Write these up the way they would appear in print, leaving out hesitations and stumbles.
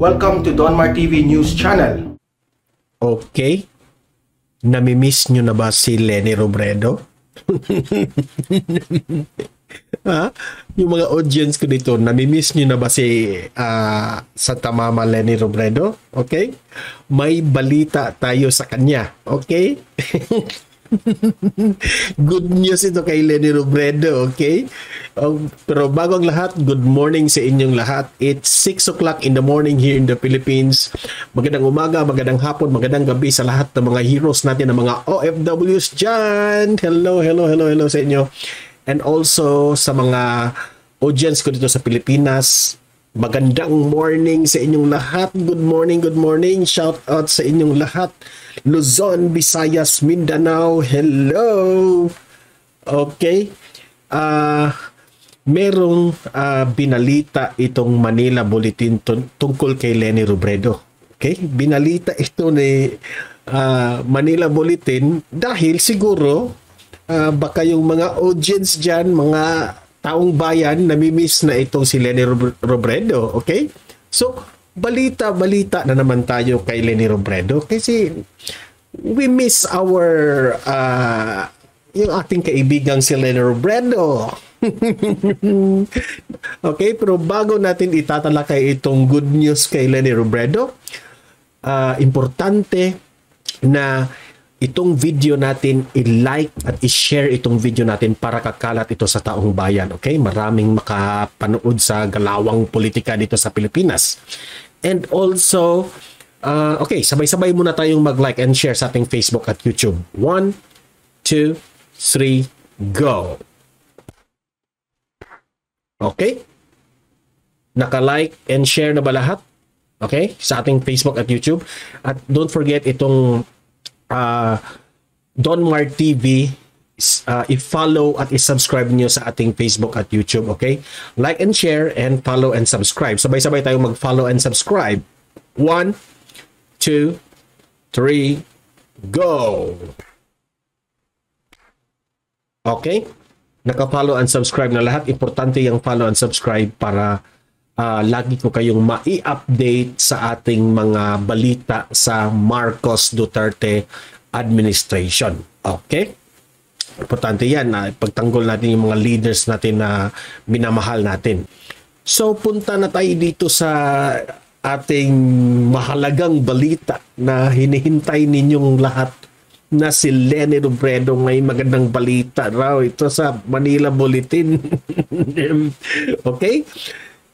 Welcome to Donmar TV News Channel. Okay. Namimiss nyo na ba si Leni Robredo? Ha? Yung mga audience ko dito, namimiss nyo na ba si Santa Mama Leni Robredo? Okay? May balita tayo sa kanya. Okay? Good news ito kay Leni Robredo, okay? Pero bago ang lahat, good morning sa inyong lahat. It's 6 o'clock in the morning here in the Philippines. Magandang umaga, magandang hapon, magandang gabi sa lahat ng mga heroes natin, ng mga OFWs dyan. Hello sa inyo. And also sa mga audience ko dito sa Pilipinas, magandang morning sa inyong lahat. Good morning. Shout out sa inyong lahat. Luzon, Visayas, Mindanao, hello! Okay. Merong binalita itong Manila Bulletin tungkol kay Leni Robredo. Okay? Binalita ito ni Manila Bulletin dahil siguro baka yung mga audience dyan, mga taong bayan, namimiss na itong si Leni Robredo. Okay? So, balita na naman tayo kay Leni Robredo kasi we miss our yung ating kaibigang si Leni Robredo. Okay, pero bago natin itatalakay itong good news kay Leni Robredo, importante na itong video natin i-like at i-share itong video natin para kakalat ito sa taong bayan. Okay? Maraming makapanood sa galawang politika dito sa Pilipinas. And also, okay, sabay-sabay muna tayong mag-like and share sa ating Facebook at YouTube. 1, 2, 3, go! Okay? Naka-like and share na ba lahat? Okay? Sa ating Facebook at YouTube. At don't forget itong Donmar TV, i-follow at i-subscribe nyo sa ating Facebook at YouTube, okay? Like and share and follow and subscribe. Sabay-sabay tayo mag-follow and subscribe. 1, 2, 3, go! Okay? Naka-follow and subscribe na lahat. Importante yung follow and subscribe para lagi ko kayong mai-update sa ating mga balita sa Marcos Duterte administration. Okay? Importante yan na pagtanggol natin yung mga leaders natin na minamahal natin. So, punta na tayo dito sa ating mahalagang balita na hinihintay ninyong lahat na si Leni Robredo. May magandang balita raw ito sa Manila Bulletin. Okay?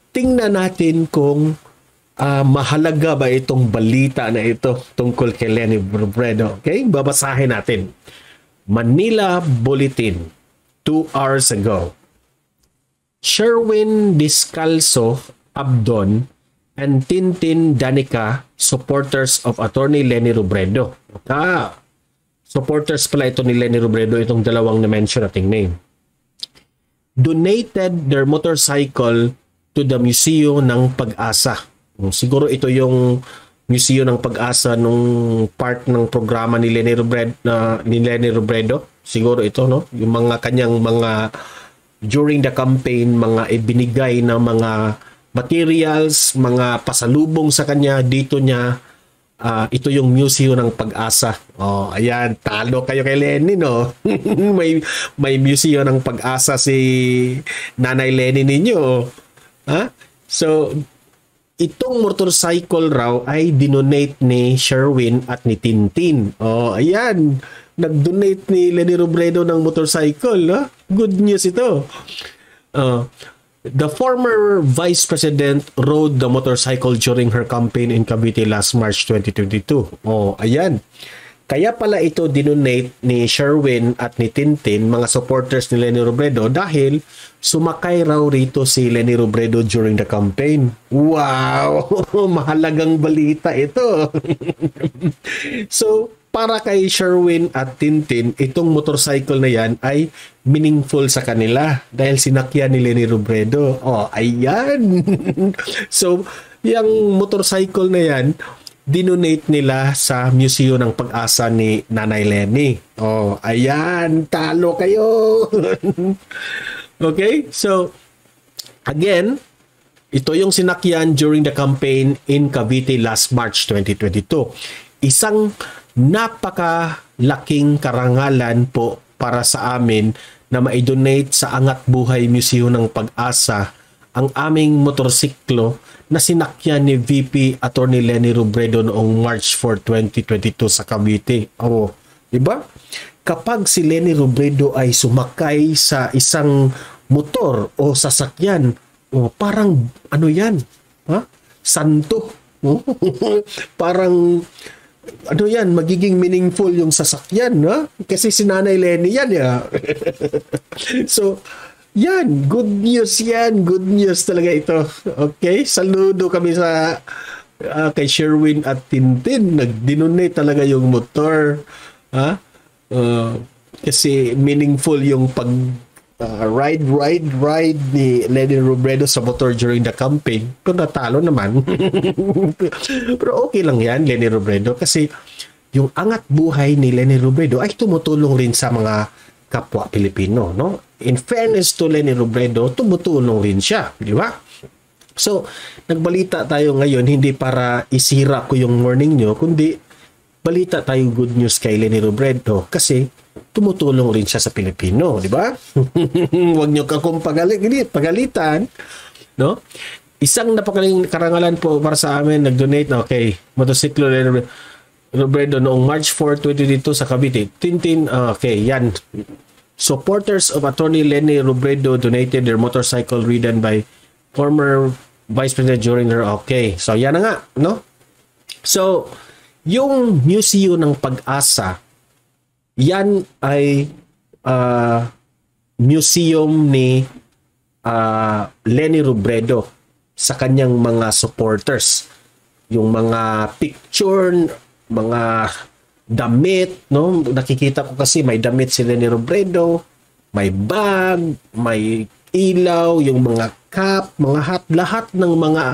Tingnan natin kung mahalaga ba itong balita na ito tungkol kay Leni Robredo. Okay? Babasahin natin. Manila Bulletin, 2 hours ago. Sherwin Descalzo Abdon and Tintin Danica, supporters of Attorney Leni Robredo. Supporters pala ito ni Leni Robredo, itong dalawang na-mention nating name. Donated their motorcycle to the Museo ng Pag-asa. Siguro ito yung Museo ng Pag-asa nung part ng programa ni Leni Robredo. Siguro ito, no? Yung mga kanyang mga during the campaign, mga ibinigay na mga materials, mga pasalubong sa kanya, dito niya ito yung Museo ng Pag-asa. Oh, ayan, talo kayo kay Leni, no? may Museo ng Pag-asa si Nanay Leni ninyo. Ha? So, itong motorcycle raw ay dinonate ni Sherwin at ni Tintin. Oh, ayan. Nag-donate ni Leni Robredo ng motorcycle. Ha? Good news ito. The former vice president rode the motorcycle during her campaign in Cavite last March 2022. Oh, ayan. Kaya pala ito dinonate ni Sherwin at ni Tintin, mga supporters ni Leni Robredo, dahil sumakay raw rito si Leni Robredo during the campaign. Wow! Mahalagang balita ito. So, para kay Sherwin at Tintin, itong motorcycle na yan ay meaningful sa kanila dahil sinakyan ni Leni Robredo. Oh, ayan! So, yung motorcycle na yan, dinonate nila sa Museo ng Pag-asa ni Nanay Leni. Oh, ayan, talo kayo. Okay? So, again, Ito yung sinakyan during the campaign in Cavite last March 2022. Isang napakalaking karangalan po para sa amin na ma-donate sa Angat Buhay Museo ng Pag-asa ang aming motorsiklo na sinakyan ni VP Attorney Leni Robredo noong March 4, 2022 sa Cavite. Oh, diba? Kapag si Leni Robredo ay sumakay sa isang motor o sasakyan, parang ano yan? Ha? Santo. Parang ano yan, magiging meaningful yung sasakyan, ha? Kasi si Nanay Leni yan, ya. So, yan, good news yan. Good news talaga ito. Okay? Saludo kami sa kay Sherwin at Tintin. Nag-donate talaga yung motor. Ha? Kasi meaningful yung pag ride ni Leni Robredo sa motor during the campaign. Kung natalo naman. Pero okay lang yan, Leni Robredo. Kasi yung angat buhay ni Leni Robredo ay tumutulong rin sa mga kapwa Pilipino, no? In fairness to Leni Robredo, tumutulong rin siya, di ba? So, nagbalita tayo ngayon hindi para isira ko yung morning nyo, kundi balita tayo good news kay Leni Robredo kasi tumutulong rin siya sa Pilipino, di ba? Huwag nyo akong pagalitan, no? Isang napakaling karangalan po para sa amin, nag-donate na, okay, motosiklo Leni Robredo noong March 4, 2022 sa Cavite. Tintin, okay, yan. Supporters of Attorney Leni Robredo donated their motorcycle ridden by former Vice President during her, okay. So, yan na nga, no? So, yung Museo ng Pag-asa, yan ay museum ni Leni Robredo sa kanyang mga supporters. Yung mga picture, mga damit, no? Nakikita ko kasi may damit si Leni Robredo, may bag, may ilaw, yung mga cap, mga hat, lahat ng mga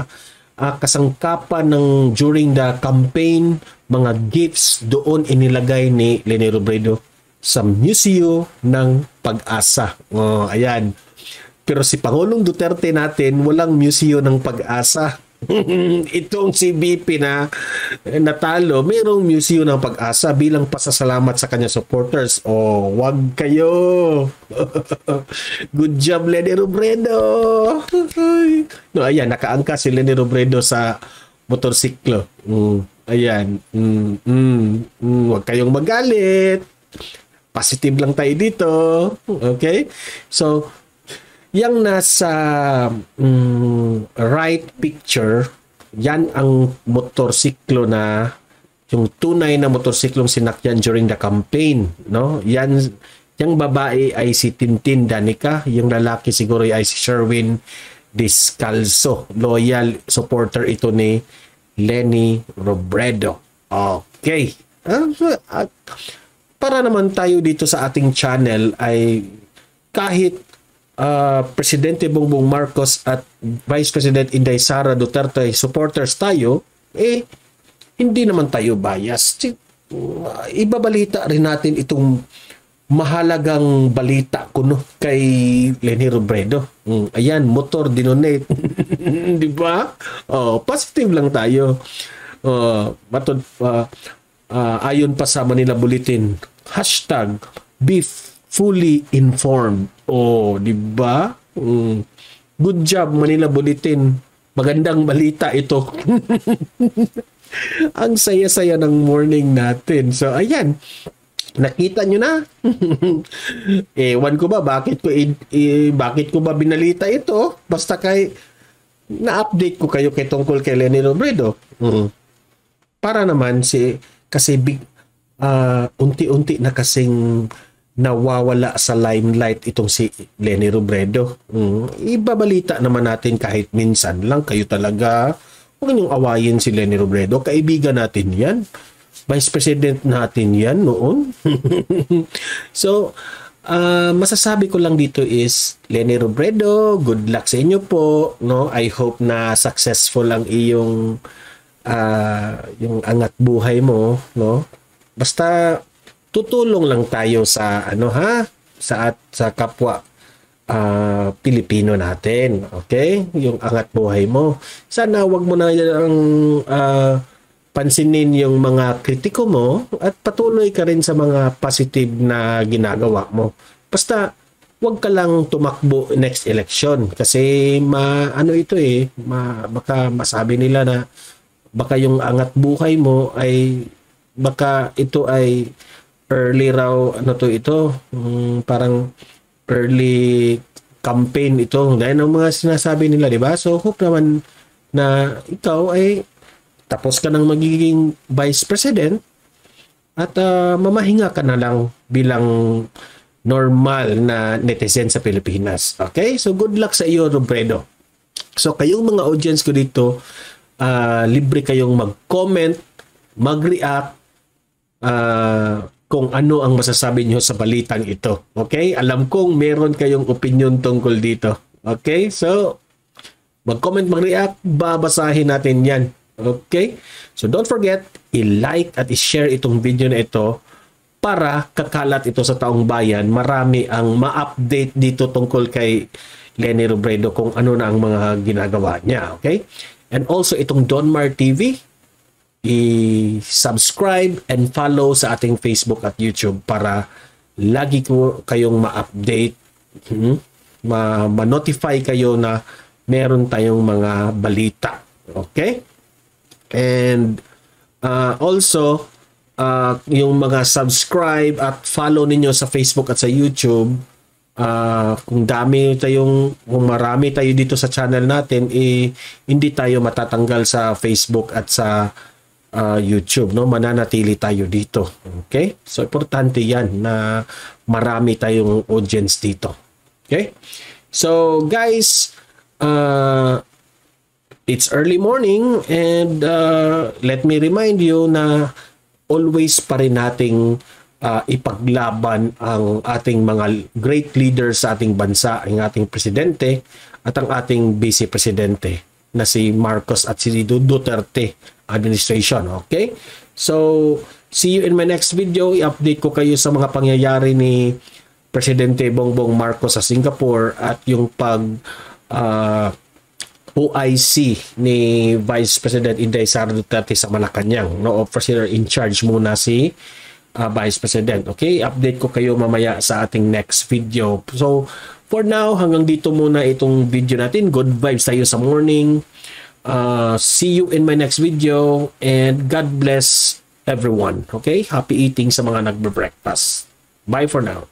kasangkapan ng during the campaign, mga gifts doon inilagay ni Leni Robredo sa Museo ng Pag-asa. Oh, ayan. Pero si Pangulong Duterte natin, walang Museo ng Pag-asa. Itong si BP na natalo, mayroong Museo ng Pag-asa bilang pasasalamat sa kanya supporters. Oh, wag kayo. Good job, Leni Robredo. No, ayan, nakaangka si Leni Robredo sa motorsiklo. Ayan. Wag kayong magalit. Positive lang tayo dito. Okay? So, yang nasa right picture, yan ang motorsiklo na yung tunay na motorsiklong sinakyan during the campaign, no? Yan, yung babae ay si Tintin Danica, yung lalaki siguro ay si Sherwin Descalzo. Loyal supporter ito ni Leni Robredo. Okay. Para naman tayo dito sa ating channel ay kahit Presidente Bongbong Marcos at Vice President Inday Sara Duterte supporters tayo, hindi naman tayo bias. Ibabalita rin natin itong mahalagang balita kuno kay Leni Robredo. Ayan, motor dinonate. Di ba? Positive lang tayo. Ayon pa sa Manila Bulletin, #be fully informed. Di ba? Good job, Manila Bulletin. Magandang balita ito. Ang saya-saya ng morning natin. So, ayan. Nakita nyo na. Ewan ko ba, bakit ko ba binalita ito? Basta na-update ko kayo tungkol kay Leni Robredo. Para naman kasi unti-unti na kasing nawawala sa limelight itong si Leni Robredo. Ibabalita naman natin kahit minsan lang. Kayo talaga, huwag niyong awayin si Leni Robredo. Kaibigan natin yan. Vice President natin yan noon. So, masasabi ko lang dito is, Leni Robredo, good luck sa inyo po. No? I hope na successful ang iyong yung angat buhay mo. No? Basta tutulong lang tayo sa sa kapwa Pilipino natin. Okay? Yung angat buhay mo. Sana wag mo na ang pansinin yung mga kritiko mo at patuloy ka rin sa mga positive na ginagawa mo. Basta wag ka lang tumakbo next election kasi baka masabi nila na baka yung angat buhay mo ay baka ito ay early raw parang early campaign ito dahil ng mga sinasabi nila, di ba? So hope naman na ikaw ay tapos ka ng magiging vice president at mamahinga ka na lang bilang normal na netizen sa Pilipinas. Okay? So good luck sa iyo, Robredo. So kayong mga audience ko dito, libre kayong mag-comment, mag-react kung ano ang masasabi nyo sa balitang ito. Okay? Alam kong meron kayong opinion tungkol dito. Okay? So mag-comment, mag-react, babasahin natin yan. Okay? So don't forget, i-like at i-share itong video na ito para kakalat ito sa taong bayan. Marami ang ma-update dito tungkol kay Leni Robredo kung ano na ang mga ginagawa niya. Okay? And also itong Donmar TV, i-subscribe and follow sa ating Facebook at YouTube para lagi ko kayong ma-update, ma-notify kayo na meron tayong mga balita. Okay? And also, yung mga subscribe at follow ninyo sa Facebook at sa YouTube, kung marami tayo dito sa channel natin, hindi tayo matatanggal sa Facebook at sa YouTube, no? Mananatili tayo dito. Okay? So importante 'yan na marami tayong audience dito. Okay? So guys, it's early morning and let me remind you na always pa rin nating ipaglaban ang ating mga great leaders sa ating bansa, ang ating presidente at ang ating vice presidente na si Marcos at si Duterte administration. Okay? So, see you in my next video. I-update ko kayo sa mga pangyayari ni Presidente Bongbong Marcos sa Singapore at yung OIC ni Vice President Inday Sara Duterte sa Malacanang. No, officer in charge muna si Vice President. Okay, update ko kayo mamaya sa ating next video. So, for now, hanggang dito muna itong video natin. Good vibes tayo sa morning. See you in my next video and God bless everyone. Okay, happy eating sa mga nagbe-breakfast. Bye for now.